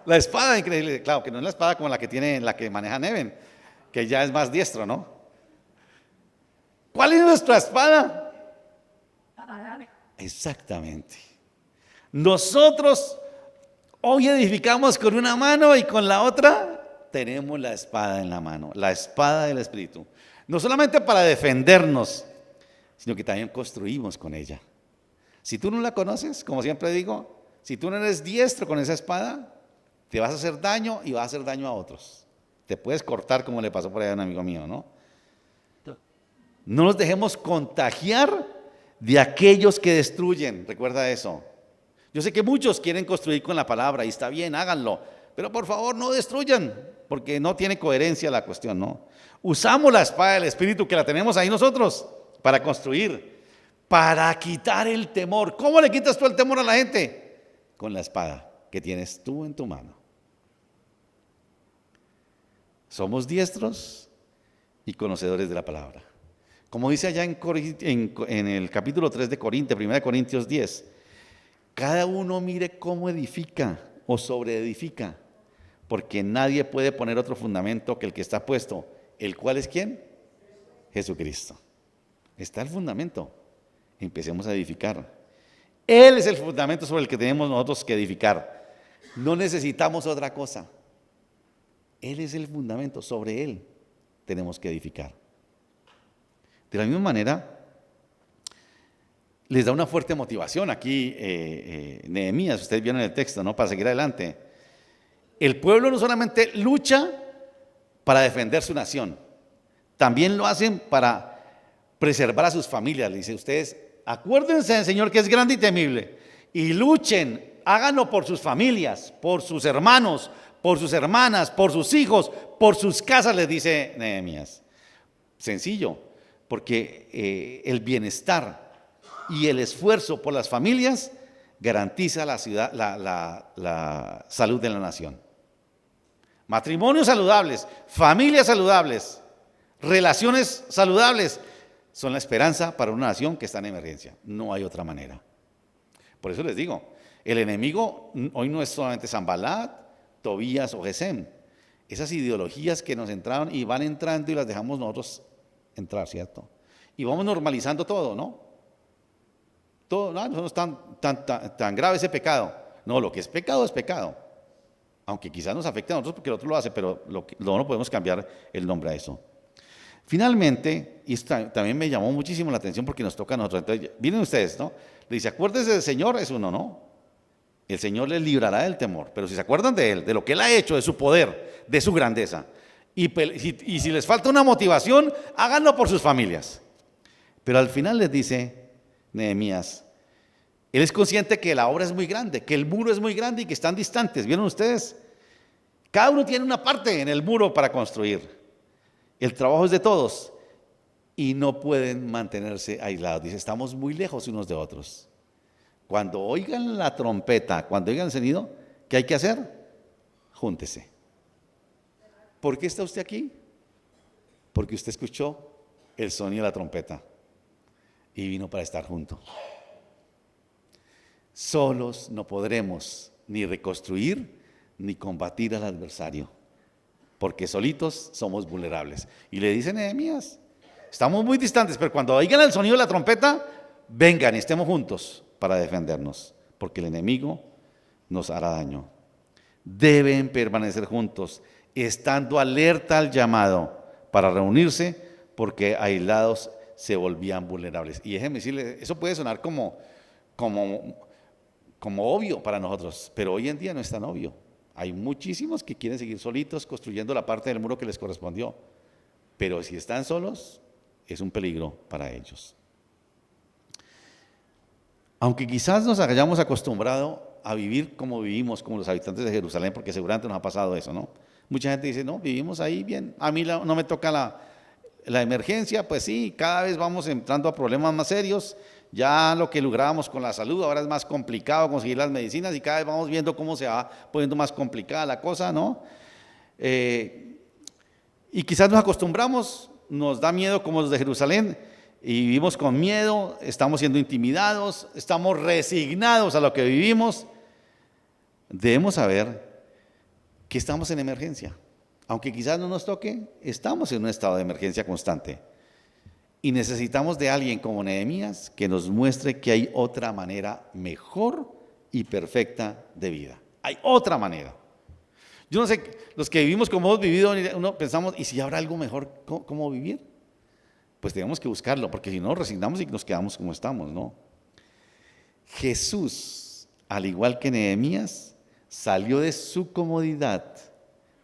A: La espada, increíble. Claro, que no es la espada como la que maneja Neven, que ya es más diestro, ¿no? ¿Cuál es nuestra espada? Exactamente. Nosotros hoy edificamos con una mano y con la otra tenemos la espada en la mano, la espada del Espíritu. No solamente para defendernos, sino que también construimos con ella. Si tú no la conoces, como siempre digo, si tú no eres diestro con esa espada, te vas a hacer daño y vas a hacer daño a otros. Te puedes cortar como le pasó por ahí a un amigo mío, ¿no? No nos dejemos contagiar de aquellos que destruyen, recuerda eso. Yo sé que muchos quieren construir con la palabra y está bien, háganlo, pero por favor no destruyan, porque no tiene coherencia la cuestión, ¿no? Usamos la espada del Espíritu que la tenemos ahí nosotros para construir, para quitar el temor. ¿Cómo le quitas tú el temor a la gente? Con la espada que tienes tú en tu mano. Somos diestros y conocedores de la palabra. Como dice allá en el capítulo 3 de Corintios, 1 Corintios 10, cada uno mire cómo edifica o sobreedifica, porque nadie puede poner otro fundamento que el que está puesto, el cual es ¿quién? Jesucristo. Está el fundamento. Empecemos a edificar. Él es el fundamento sobre el que tenemos nosotros que edificar. No necesitamos otra cosa. Él es el fundamento, sobre Él tenemos que edificar. De la misma manera, les da una fuerte motivación aquí Nehemías, ustedes vieron el texto, ¿no? Para seguir adelante. El pueblo no solamente lucha para defender su nación, también lo hacen para preservar a sus familias. Le dice, ustedes acuérdense del Señor que es grande y temible y luchen, háganlo por sus familias, por sus hermanos, por sus hermanas, por sus hijos, por sus casas, les dice Nehemías. Sencillo, porque el bienestar y el esfuerzo por las familias garantiza la salud de la nación. Matrimonios saludables, familias saludables, relaciones saludables son la esperanza para una nación que está en emergencia. No hay otra manera. Por eso les digo, el enemigo hoy no es solamente Sanbalat, Tobías o Gesem. Esas ideologías que nos entraron y van entrando y las dejamos nosotros entrar, ¿cierto? Y vamos normalizando todo, ¿no? Todo, no es tan grave ese pecado. No, lo que es pecado. Aunque quizás nos afecte a nosotros porque el otro lo hace, pero no podemos cambiar el nombre a eso. Finalmente, y esto también me llamó muchísimo la atención porque nos toca a nosotros. Entonces, miren ustedes, ¿no? Le dice, acuérdense del Señor, es uno, ¿no? El Señor les librará del temor. Pero si se acuerdan de Él, de lo que Él ha hecho, de su poder, de su grandeza, y si les falta una motivación, háganlo por sus familias. Pero al final les dice Nehemías, él es consciente que la obra es muy grande, que el muro es muy grande y que están distantes. ¿Vieron ustedes? Cada uno tiene una parte en el muro para construir. El trabajo es de todos y no pueden mantenerse aislados. Dice, estamos muy lejos unos de otros. Cuando oigan la trompeta, cuando oigan el sonido, ¿qué hay que hacer? Júntese. ¿Por qué está usted aquí? Porque usted escuchó el sonido de la trompeta y vino para estar junto. Solos no podremos ni reconstruir ni combatir al adversario, porque solitos somos vulnerables. Y le dice Nehemías, estamos muy distantes, pero cuando oigan el sonido de la trompeta, vengan y estemos juntos para defendernos, porque el enemigo nos hará daño. Deben permanecer juntos, estando alerta al llamado para reunirse, porque aislados se volvían vulnerables. Y déjenme decirle, eso puede sonar como obvio para nosotros, pero hoy en día no es tan obvio. Hay muchísimos que quieren seguir solitos construyendo la parte del muro que les correspondió, pero si están solos, es un peligro para ellos. Aunque quizás nos hayamos acostumbrado a vivir como vivimos, como los habitantes de Jerusalén, porque seguramente nos ha pasado eso, ¿no? Mucha gente dice, no, vivimos ahí bien, a mí no me toca la emergencia, pues sí, cada vez vamos entrando a problemas más serios, ya lo que lográbamos con la salud ahora es más complicado conseguir las medicinas y cada vez vamos viendo cómo se va poniendo más complicada la cosa, ¿no? Y quizás nos acostumbramos, nos da miedo como los de Jerusalén y vivimos con miedo, estamos siendo intimidados, estamos resignados a lo que vivimos. Debemos saber que estamos en emergencia. Aunque quizás no nos toque, estamos en un estado de emergencia constante. Y necesitamos de alguien como Nehemías que nos muestre que hay otra manera mejor y perfecta de vida. Hay otra manera. Yo no sé, los que vivimos como hemos vivido, uno pensamos, ¿y si habrá algo mejor cómo vivir? Pues tenemos que buscarlo, porque si no, resignamos y nos quedamos como estamos, ¿no? Jesús, al igual que Nehemías, salió de su comodidad,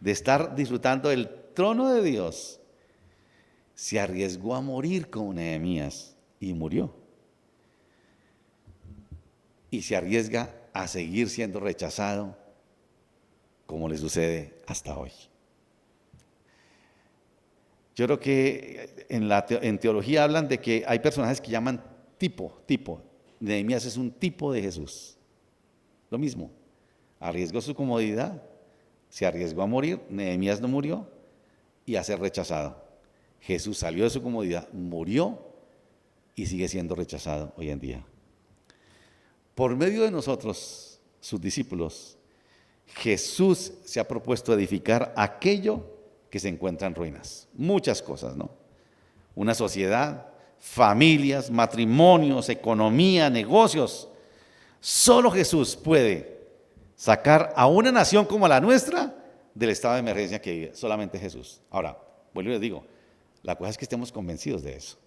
A: de estar disfrutando del trono de Dios, se arriesgó a morir como Nehemías y murió. Y se arriesga a seguir siendo rechazado como le sucede hasta hoy. Yo creo que en teología hablan de que hay personajes que llaman tipo. Nehemías es un tipo de Jesús. Lo mismo, arriesgó su comodidad, se arriesgó a morir, Nehemías no murió y a ser rechazado. Jesús salió de su comodidad, murió y sigue siendo rechazado hoy en día. Por medio de nosotros, sus discípulos, Jesús se ha propuesto edificar aquello que se encuentra en ruinas. Muchas cosas, ¿no? Una sociedad, familias, matrimonios, economía, negocios. Solo Jesús puede sacar a una nación como la nuestra del estado de emergencia que vive. Solamente Jesús. Ahora, vuelvo y les digo, la cosa es que estemos convencidos de eso.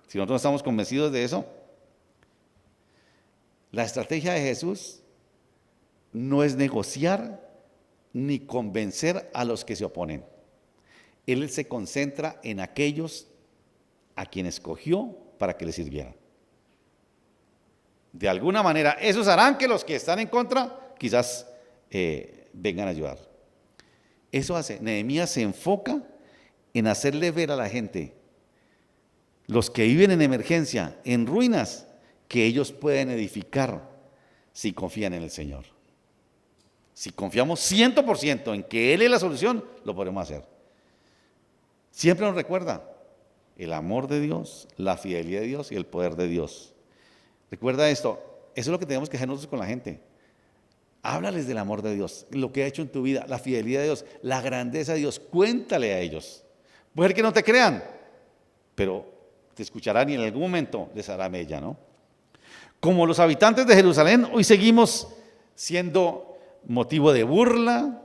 A: Si nosotros no estamos convencidos de eso, la estrategia de Jesús no es negociar ni convencer a los que se oponen. Él se concentra en aquellos a quienes escogió para que le sirvieran. De alguna manera, esos harán que los que están en contra quizás vengan a ayudar. Eso hace, Nehemías se enfoca en hacerle ver a la gente, los que viven en emergencia, en ruinas, que ellos pueden edificar si confían en el Señor. Si confiamos 100% en que Él es la solución, lo podemos hacer. Siempre nos recuerda el amor de Dios, la fidelidad de Dios y el poder de Dios. Recuerda esto, eso es lo que tenemos que hacer nosotros con la gente. Háblales del amor de Dios, lo que ha hecho en tu vida, la fidelidad de Dios, la grandeza de Dios. Cuéntale a ellos. Puede ser que no te crean, pero te escucharán y en algún momento les hará mella, ¿no? Como los habitantes de Jerusalén, hoy seguimos siendo motivo de burla,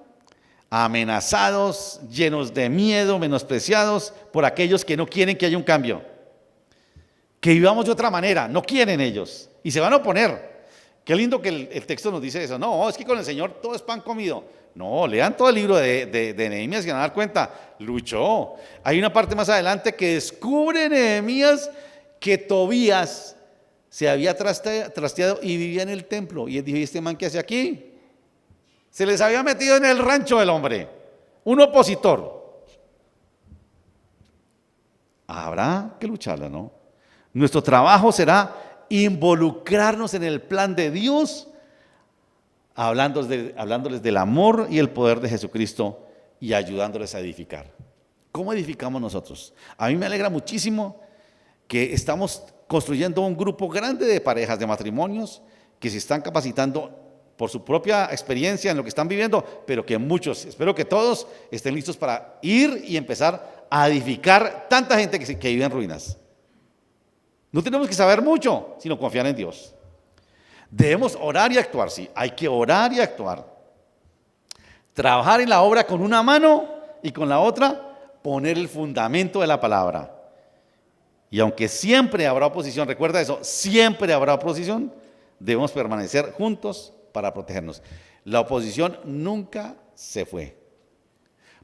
A: amenazados, llenos de miedo, menospreciados por aquellos que no quieren que haya un cambio. Que vivamos de otra manera, no quieren ellos y se van a oponer. Qué lindo que el texto nos dice eso. No, es que con el Señor todo es pan comido. No, lean todo el libro de Nehemías y van a dar cuenta, luchó. Hay una parte más adelante que descubre Nehemías que Tobías se había trasteado y vivía en el templo. Y él dijo, ¿y este man qué hace aquí? Se les había metido en el rancho del hombre, un opositor. Habrá que lucharla, ¿no? Nuestro trabajo será involucrarnos en el plan de Dios, hablándoles del amor y el poder de Jesucristo y ayudándoles a edificar. ¿Cómo edificamos nosotros? A mí me alegra muchísimo que estamos construyendo un grupo grande de parejas, de matrimonios, que se están capacitando por su propia experiencia en lo que están viviendo, pero que muchos, espero que todos, estén listos para ir y empezar a edificar tanta gente que vive en ruinas. No tenemos que saber mucho, sino confiar en Dios. Debemos orar y actuar, sí, hay que orar y actuar. Trabajar en la obra con una mano y con la otra poner el fundamento de la palabra. Y aunque siempre habrá oposición, recuerda eso, siempre habrá oposición, debemos permanecer juntos para protegernos. La oposición nunca se fue.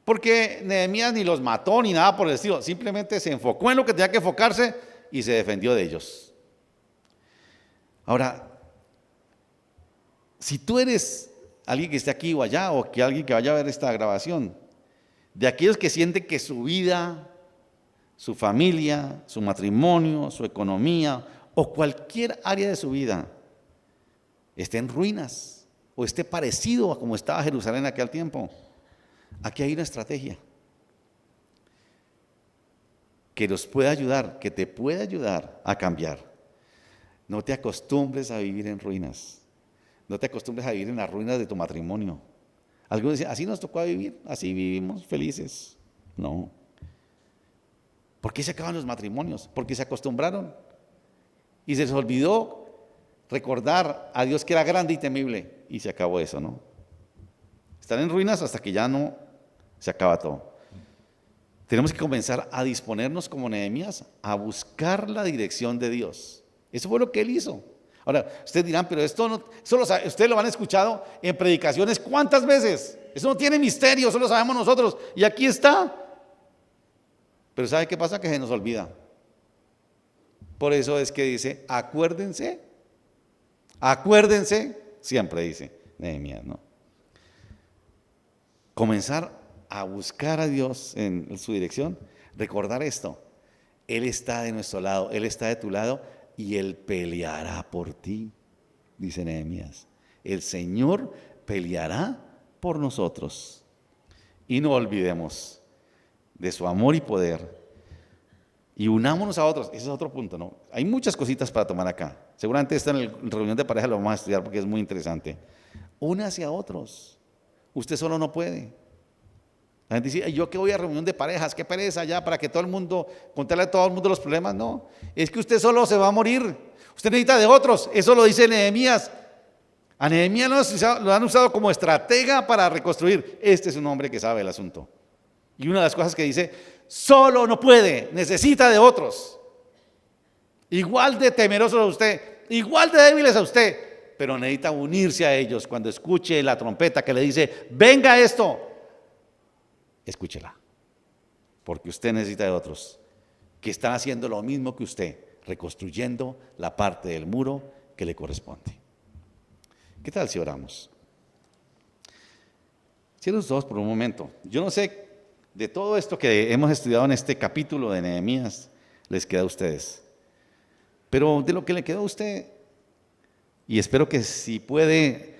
A: Porque Nehemías ni los mató ni nada por el estilo, simplemente se enfocó en lo que tenía que enfocarse y se defendió de ellos. Ahora, si tú eres alguien que esté aquí o allá, o que alguien que vaya a ver esta grabación, de aquellos que sienten que su vida, su familia, su matrimonio, su economía o cualquier área de su vida esté en ruinas o esté parecido a como estaba Jerusalén en aquel tiempo, aquí hay una estrategia que nos puede ayudar, que te puede ayudar a cambiar. No te acostumbres a vivir en ruinas. No te acostumbres a vivir en las ruinas de tu matrimonio. Algunos dicen, así nos tocó vivir, así vivimos felices. No. ¿Por qué se acaban los matrimonios? Porque se acostumbraron y se les olvidó recordar a Dios que era grande y temible, y se acabó eso, ¿no? Están en ruinas hasta que ya no se acaba todo. Tenemos que comenzar a disponernos como Nehemías a buscar la dirección de Dios. Eso fue lo que él hizo. Ahora, ustedes dirán, pero esto no, ustedes lo han escuchado en predicaciones ¿cuántas veces? Eso no tiene misterio, eso lo sabemos nosotros. Y aquí está. Pero ¿sabe qué pasa? Que se nos olvida. Por eso es que dice, acuérdense, siempre dice Nehemías, ¿no? Comenzar a buscar a Dios en su dirección, recordar esto, Él está de nuestro lado, Él está de tu lado y Él peleará por ti, dice Nehemías. El Señor peleará por nosotros. Y no olvidemos de su amor y poder. Y unámonos a otros. Ese es otro punto, ¿no? Hay muchas cositas para tomar acá. Seguramente esta en la reunión de pareja lo vamos a estudiar porque es muy interesante. Únase a otros. Usted solo no puede. La gente dice, yo que voy a reunión de parejas, qué pereza ya para que todo el mundo, contarle a todo el mundo los problemas. No, es que usted solo se va a morir. Usted necesita de otros. Eso lo dice Nehemías. A Nehemías lo han usado como estratega para reconstruir. Este es un hombre que sabe el asunto. Y una de las cosas que dice, solo no puede, necesita de otros. Igual de temerosos a usted, igual de débiles a usted, pero necesita unirse a ellos. Cuando escuche la trompeta que le dice, venga esto, escúchela, porque usted necesita de otros que están haciendo lo mismo que usted, reconstruyendo la parte del muro que le corresponde. ¿Qué tal si oramos? Cierren los ojos por un momento. Yo no sé de todo esto que hemos estudiado en este capítulo de Nehemías, les queda a ustedes, pero de lo que le quedó a usted, y espero que si puede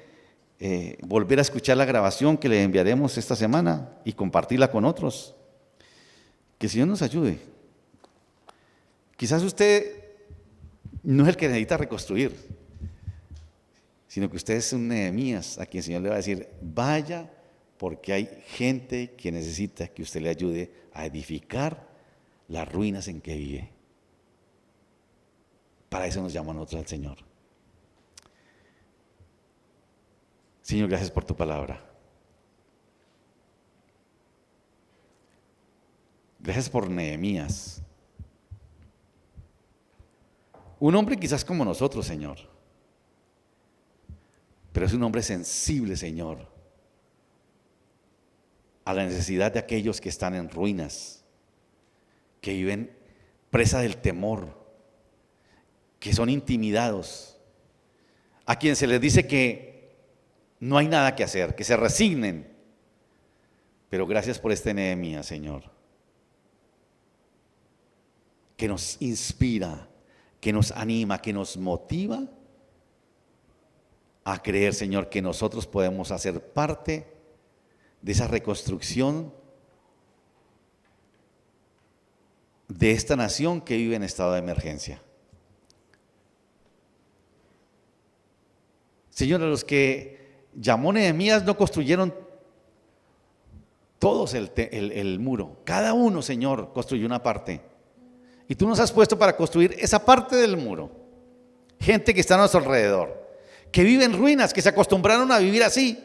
A: volver a escuchar la grabación que le enviaremos esta semana y compartirla con otros, que el Señor nos ayude. Quizás usted no es el que necesita reconstruir, sino que usted es un Nehemías a quien el Señor le va a decir, vaya, porque hay gente que necesita que usted le ayude a edificar las ruinas en que vive. Para eso nos llama a nosotros al Señor. Señor, gracias por tu palabra. Gracias por Nehemías. Un hombre quizás como nosotros, Señor. Pero es un hombre sensible, Señor, a la necesidad de aquellos que están en ruinas, que viven presa del temor, que son intimidados, a quien se les dice que no hay nada que hacer, que se resignen. Pero gracias por este Nehemías, Señor, que nos inspira, que nos anima, que nos motiva a creer, Señor, que nosotros podemos hacer parte de esa reconstrucción de esta nación que vive en estado de emergencia. Señor, a los que llamó Nehemías no construyeron todos el muro. Cada uno, Señor, construyó una parte. Y tú nos has puesto para construir esa parte del muro. Gente que está a nuestro alrededor, que vive en ruinas, que se acostumbraron a vivir así,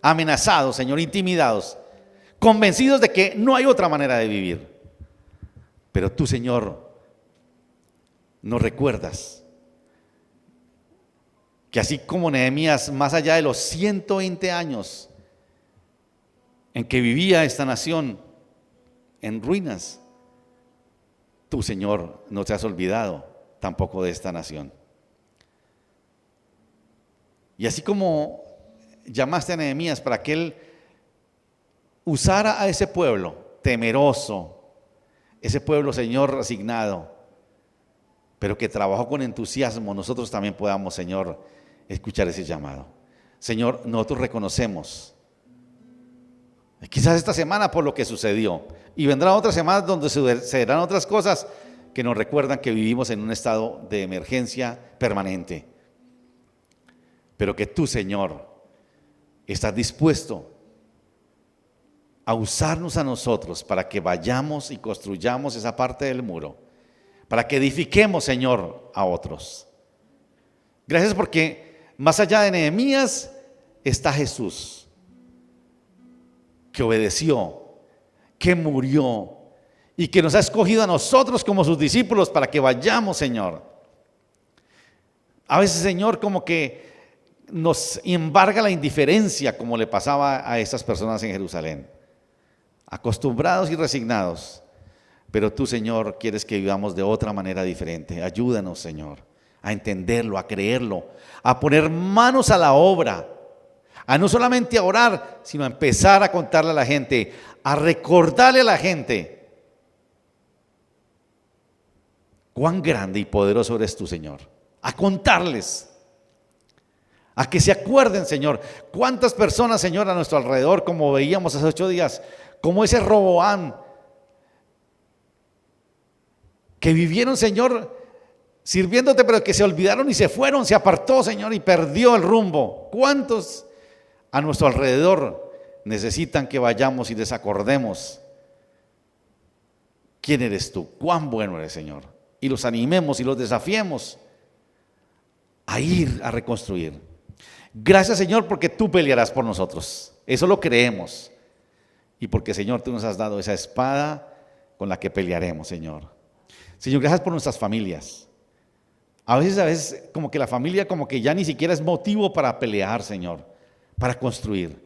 A: amenazados, Señor, intimidados, convencidos de que no hay otra manera de vivir. Pero tú, Señor, nos recuerdas que así como Nehemías, más allá de los 120 años en que vivía esta nación en ruinas, tú, Señor, no te has olvidado tampoco de esta nación. Y así como llamaste a Nehemías para que él usara a ese pueblo temeroso, ese pueblo, Señor, resignado, pero que trabajó con entusiasmo, nosotros también podamos, Señor, escuchar ese llamado. Señor, nosotros reconocemos, quizás esta semana por lo que sucedió, y vendrán otras semanas donde sucederán otras cosas que nos recuerdan que vivimos en un estado de emergencia permanente, pero que tú, Señor, estás dispuesto a usarnos a nosotros para que vayamos y construyamos esa parte del muro, para que edifiquemos, Señor, a otros. Gracias porque más allá de Nehemías está Jesús, que obedeció, que murió y que nos ha escogido a nosotros como sus discípulos para que vayamos, Señor. A veces, Señor, como que nos embarga la indiferencia, como le pasaba a esas personas en Jerusalén, acostumbrados y resignados. Pero tú, Señor, quieres que vivamos de otra manera diferente. Ayúdanos, Señor, a entenderlo, a creerlo, a poner manos a la obra, a no solamente a orar, sino a empezar a contarle a la gente, a recordarle a la gente cuán grande y poderoso eres tú, Señor, a contarles, a que se acuerden, Señor, cuántas personas, Señor, a nuestro alrededor, como veíamos hace 8 días, como ese Roboam, que vivieron, Señor, sirviéndote, pero que se olvidaron y se fueron, se apartó, Señor, y perdió el rumbo. ¿Cuántos a nuestro alrededor necesitan que vayamos y desacordemos quién eres tú, cuán bueno eres, Señor? Y los animemos y los desafiemos a ir a reconstruir. Gracias, Señor, porque tú pelearás por nosotros. Eso lo creemos. Y porque, Señor, tú nos has dado esa espada con la que pelearemos, Señor. Señor, gracias por nuestras familias. A veces como que la familia como que ya ni siquiera es motivo para pelear, Señor, para construir.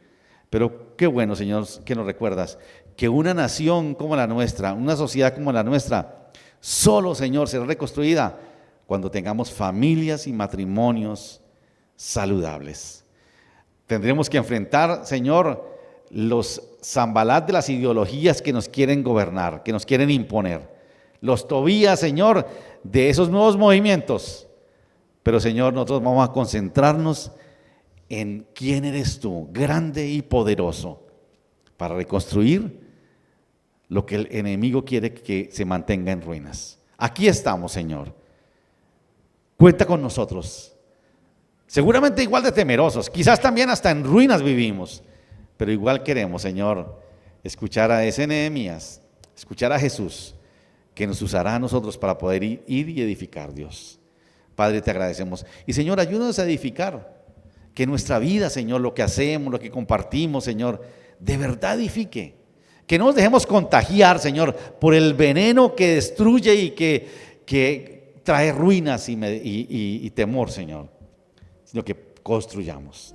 A: Pero qué bueno, Señor, que nos recuerdas que una nación como la nuestra, una sociedad como la nuestra, solo, Señor, será reconstruida cuando tengamos familias y matrimonios saludables. Tendremos que enfrentar, Señor, los Sanbalat de las ideologías que nos quieren gobernar, que nos quieren imponer. Los Tobías, Señor, de esos nuevos movimientos. Pero, Señor, nosotros vamos a concentrarnos en quién eres tú, grande y poderoso, para reconstruir lo que el enemigo quiere que se mantenga en ruinas. Aquí estamos, Señor. Cuenta con nosotros. Seguramente igual de temerosos, quizás también hasta en ruinas vivimos, pero igual queremos, Señor, escuchar a ese Nehemías, escuchar a Jesús, que nos usará a nosotros para poder ir y edificar, Dios. Padre, te agradecemos. Y, Señor, ayúdanos a edificar, que nuestra vida, Señor, lo que hacemos, lo que compartimos, Señor, de verdad edifique. Que no nos dejemos contagiar, Señor, por el veneno que destruye y que trae ruinas y temor, Señor, sino que construyamos.